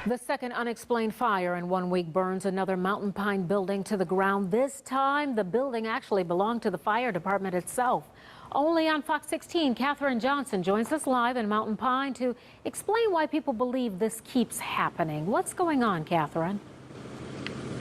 The second unexplained fire in 1 week burns another Mountain Pine building to the ground. This time, the building actually belonged to the fire department itself. Only on Fox 16, Catherine Johnson joins us live in Mountain Pine to explain why people believe this keeps happening. What's going on, Catherine?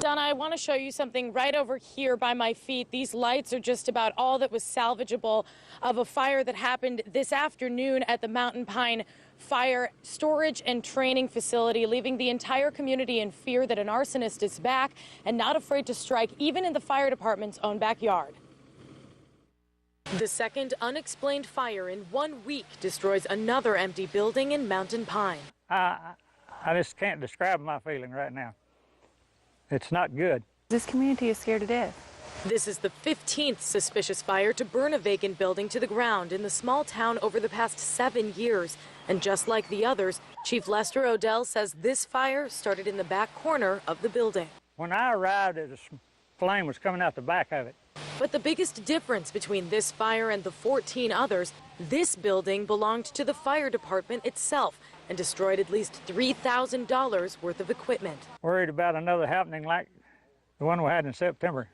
Donna, I want to show you something right over here by my feet. These lights are just about all that was salvageable of a fire that happened this afternoon at the Mountain Pine Fire Storage and Training Facility, leaving the entire community in fear that an arsonist is back and not afraid to strike even in the fire department's own backyard. The second unexplained fire in 1 week destroys another empty building in Mountain Pine. I just can't describe my feeling right now. It's not good. This community is scared to death. This is the 15th suspicious fire to burn a vacant building to the ground in the small town over the past 7 years. And just like the others, Chief Lester Odell says this fire started in the back corner of the building. When I arrived, a flame was coming out the back of it. But the biggest difference between this fire and the 14 others, this building belonged to the fire department itself and destroyed at least $3,000 worth of equipment. Worried about another happening like the one we had in September.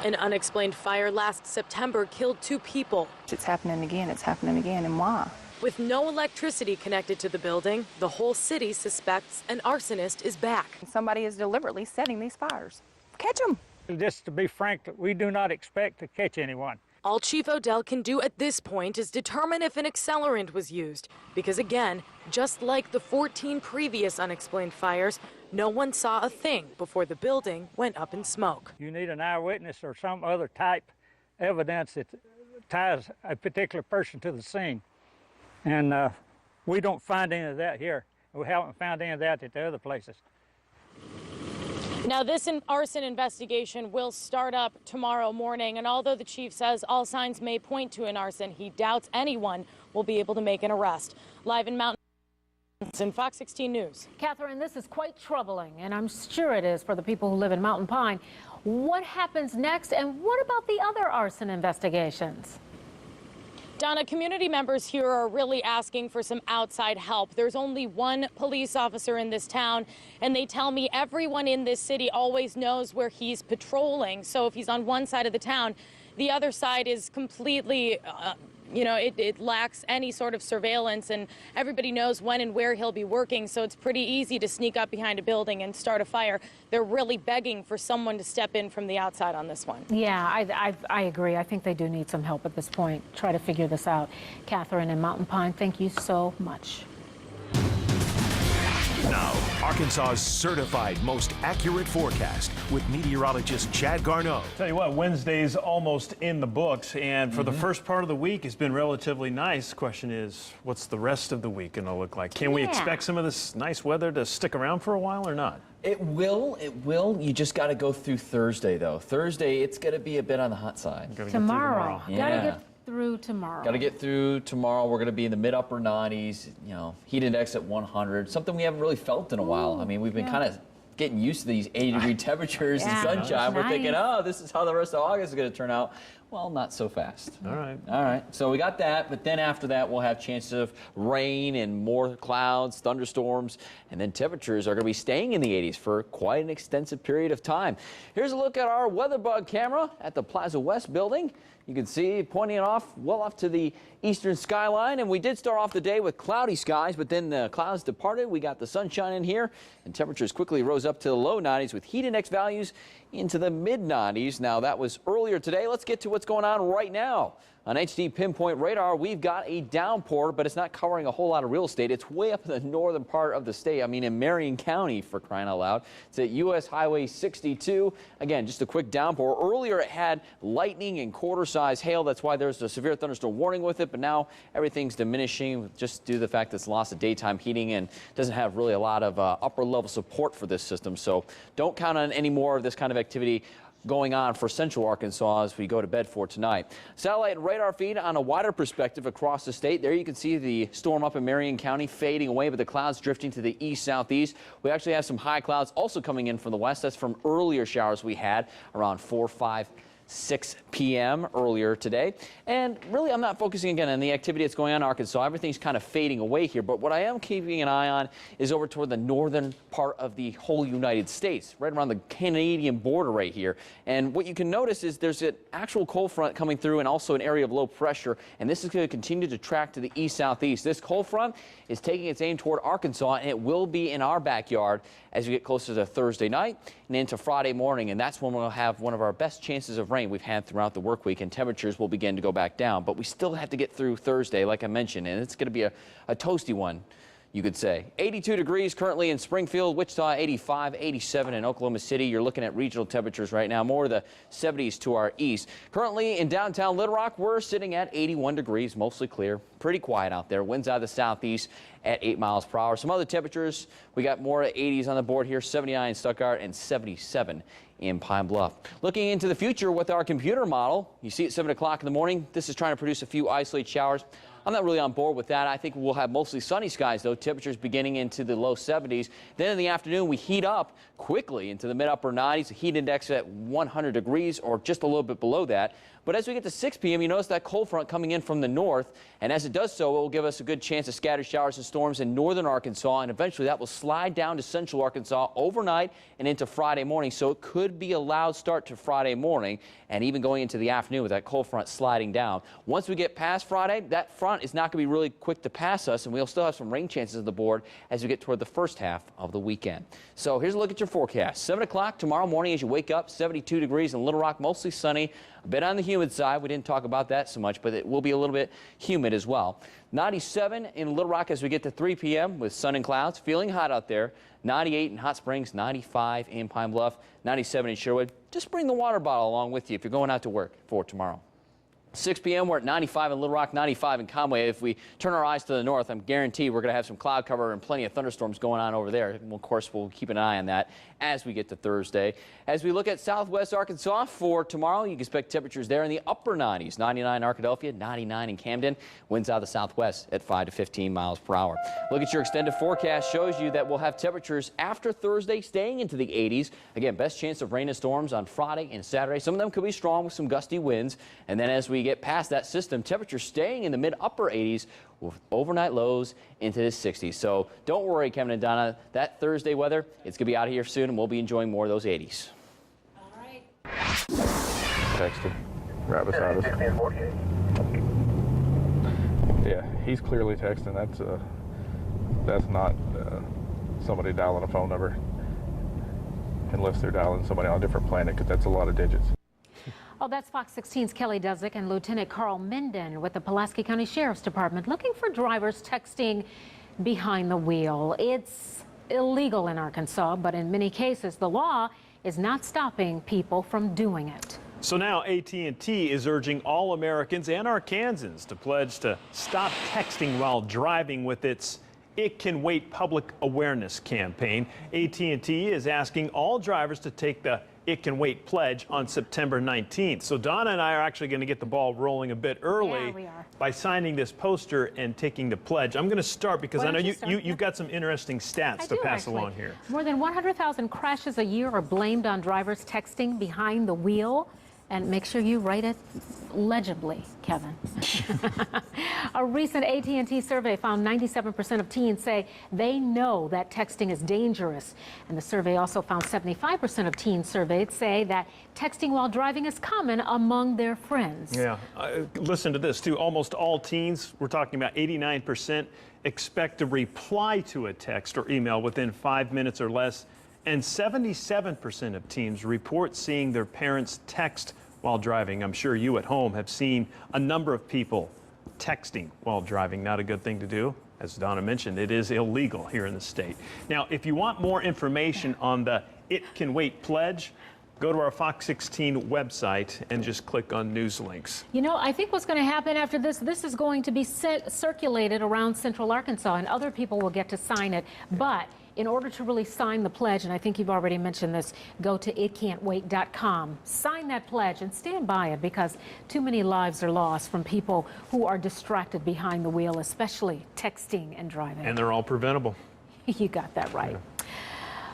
An unexplained fire last September killed 2 people. It's happening again, and why? With no electricity connected to the building, the whole city suspects an arsonist is back. Somebody is deliberately setting these fires. Catch them. Just to be frank, we do not expect to catch anyone. All Chief Odell can do at this point is determine if an accelerant was used. Because again, just like the 14 previous unexplained fires, no one saw a thing before the building went up in smoke. You need an eyewitness or some other type evidence that ties a particular person to the scene. And we don't find any of that here. We haven't found any of that at the other places. Now, this arson investigation will start up tomorrow morning, and although the chief says all signs may point to an arson, he doubts anyone will be able to make an arrest. Live in Mountain Pine, Fox 16 News. Catherine, this is quite troubling, and I'm sure it is for the people who live in Mountain Pine. What happens next, and what about the other arson investigations? Donna, community members here are really asking for some outside help. There's only one police officer in this town, and they tell me everyone in this city always knows where he's patrolling. So if he's on one side of the town, the other side is completely, it lacks any sort of surveillance, and everybody knows when and where he'll be working. So it's pretty easy to sneak up behind a building and start a fire. They're really begging for someone to step in from the outside on this one. Yeah, I agree. I think they do need some help at this point. Try to figure this out. Catherine in Mountain Pine, thank you so much. Now, Arkansas's certified most accurate forecast with meteorologist Chad Garneau. Tell you what, Wednesday's almost in the books, and for the first part of the week, it's been relatively nice. Question is, what's the rest of the week going to look like? Can we expect some of this nice weather to stick around for a while or not? It will. You just got to go through Thursday, though. Thursday, it's going to be a bit on the hot side. Tomorrow. Yeah. Gotta get through tomorrow. Got to get through tomorrow. We're going to be in the mid-upper 90s, heat index at 100, something we haven't really felt in a while. I mean, we've been kind of getting used to these 80-degree temperatures and sunshine. We're thinking, oh, this is how the rest of August is going to turn out. Well, not so fast. All right. All right. So we got that, but then after that, we'll have chances of rain and more clouds, thunderstorms, and then temperatures are going to be staying in the 80s for quite an extensive period of time. Here's a look at our WeatherBug camera at the Plaza West building. You can see pointing it well off to the eastern skyline, and we did start off the day with cloudy skies, but then the clouds departed. We got the sunshine in here, and temperatures quickly rose up to the low 90s with heat index values into the mid-90s. Now, that was earlier today. Let's get to what's going on right now. On HD Pinpoint Radar, we've got a downpour, but it's not covering a whole lot of real estate. It's way up in the northern part of the state. I mean, in Marion County, for crying out loud. It's at U.S. Highway 62. Again, just a quick downpour. Earlier, it had lightning and quarter-size hail. That's why there's a severe thunderstorm warning with it. But now everything's diminishing just due to the fact that it's lost of daytime heating and doesn't have really a lot of upper-level support for this system. So don't count on any more of this kind of activity going on for central Arkansas as we go to bed for tonight. Satellite and radar feed on a wider perspective across the state. There you can see the storm up in Marion County fading away, but the clouds drifting to the east-southeast. We actually have some high clouds also coming in from the west. That's from earlier showers we had around 4, 5, 6 p.m. earlier today. And really, I'm not focusing again on the activity that's going on in Arkansas. Everything's kind of fading away here. But what I am keeping an eye on is over toward the northern part of the whole United States, right around the Canadian border right here. And what you can notice is there's an actual cold front coming through and also an area of low pressure. And this is going to continue to track to the east-southeast. This cold front is taking its aim toward Arkansas, and it will be in our backyard as we get closer to Thursday night and into Friday morning. And that's when we'll have one of our best chances of rain we've had throughout the work week, and temperatures will begin to go back down. But we still have to get through Thursday, like I mentioned, and it's going to be a toasty one, you could say. 82 degrees currently in Springfield, Wichita 85, 87 in Oklahoma City. You're looking at regional temperatures right now, more of the 70s to our east. Currently in downtown Little Rock, we're sitting at 81 degrees, mostly clear, pretty quiet out there. Winds out of the southeast at 8 miles per hour. Some other temperatures, we got more 80s on the board here, 79 in Stuttgart and 77 in Pine Bluff. Looking into the future with our computer model, you see at 7 o'clock in the morning, this is trying to produce a few isolated showers. I'm not really on board with that. I think we'll have mostly sunny skies, though, temperatures beginning into the low 70s. Then in the afternoon, we heat up quickly into the mid-upper 90s, a heat index at 100 degrees or just a little bit below that. But as we get to 6 p.m., you notice that cold front coming in from the north, and as it does so, it will give us a good chance of scattered showers and storms in northern Arkansas, and eventually that will slide down to central Arkansas overnight and into Friday morning. So it could be a loud start to Friday morning and even going into the afternoon with that cold front sliding down. Once we get past Friday, that front is not going to be really quick to pass us, and we'll still have some rain chances on the board as we get toward the first half of the weekend. So here's a look at your forecast. 7 o'clock tomorrow morning as you wake up, 72 degrees in Little Rock, mostly sunny. A bit on the humid side. We didn't talk about that so much, but it will be a little bit humid as well. 97 in Little Rock as we get to 3 p.m. with sun and clouds. Feeling hot out there. 98 in Hot Springs, 95 in Pine Bluff, 97 in Sherwood. Just bring the water bottle along with you if you're going out to work for tomorrow. 6 p.m. we're at 95 in Little Rock, 95 in Conway. If we turn our eyes to the north, I'm guaranteed we're going to have some cloud cover and plenty of thunderstorms going on over there. And of course, we'll keep an eye on that as we get to Thursday. As we look at southwest Arkansas for tomorrow, you can expect temperatures there in the upper 90s. 99 in Arkadelphia, 99 in Camden. Winds out of the southwest at 5 to 15 miles per hour. Look at your extended forecast. Shows you that we'll have temperatures after Thursday staying into the 80s. Again, best chance of rain and storms on Friday and Saturday. Some of them could be strong with some gusty winds. And then as we get past that system, temperatures staying in the mid-upper 80s with overnight lows into the 60s. So don't worry, Kevin and Donna, that Thursday weather, it's going to be out of here soon, and we'll be enjoying more of those 80s. All right. Texted right beside us. Yeah, he's clearly texting. That's not somebody dialing a phone number, unless they're dialing somebody on a different planet, because that's a lot of digits. Oh, that's Fox 16's Kelly Dudzik and Lieutenant Carl Minden with the Pulaski County Sheriff's Department looking for drivers texting behind the wheel. It's illegal in Arkansas, but in many cases, the law is not stopping people from doing it. So now AT&T is urging all Americans and Arkansans to pledge to stop texting while driving with its It Can Wait public awareness campaign. AT&T is asking all drivers to take the It Can Wait pledge on September 19th. So Donna and I are actually going to get the ball rolling a bit early by signing this poster and taking the pledge. I'm going to start because I know you've got some interesting stats to pass along here. More than 100,000 crashes a year are blamed on drivers texting behind the wheel. And make sure you write it legibly, Kevin. A recent AT&T survey found 97% of teens say they know that texting is dangerous. And the survey also found 75% of teens surveyed say that texting while driving is common among their friends. Yeah, listen to this too. Almost all teens, we're talking about 89%, expect to reply to a text or email within 5 minutes or less. And 77% of teens report seeing their parents text while driving. I'm sure you at home have seen a number of people texting while driving. Not a good thing to do. As Donna mentioned, it is illegal here in the state. Now, if you want more information on the It Can Wait pledge, go to our Fox 16 website and just click on news links. You know, I think what's going to happen after this is going to be circulated around central Arkansas, and other people will get to sign it. But in order to really sign the pledge, and I think you've already mentioned this, go to itcan'twait.com. Sign that pledge and stand by it, because too many lives are lost from people who are distracted behind the wheel, especially texting and driving. And they're all preventable. You got that right.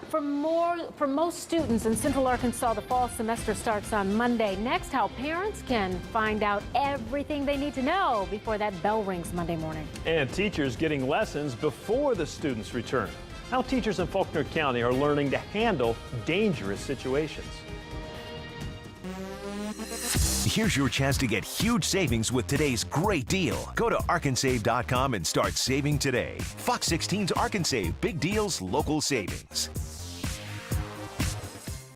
For most students in Central Arkansas, the fall semester starts on Monday. Next, how parents can find out everything they need to know before that bell rings Monday morning. And teachers getting lessons before the students return. How teachers in Faulkner County are learning to handle dangerous situations. Here's your chance to get huge savings with today's great deal. Go to arkansave.com and start saving today. Fox 16's Arkansave, big deals, local savings.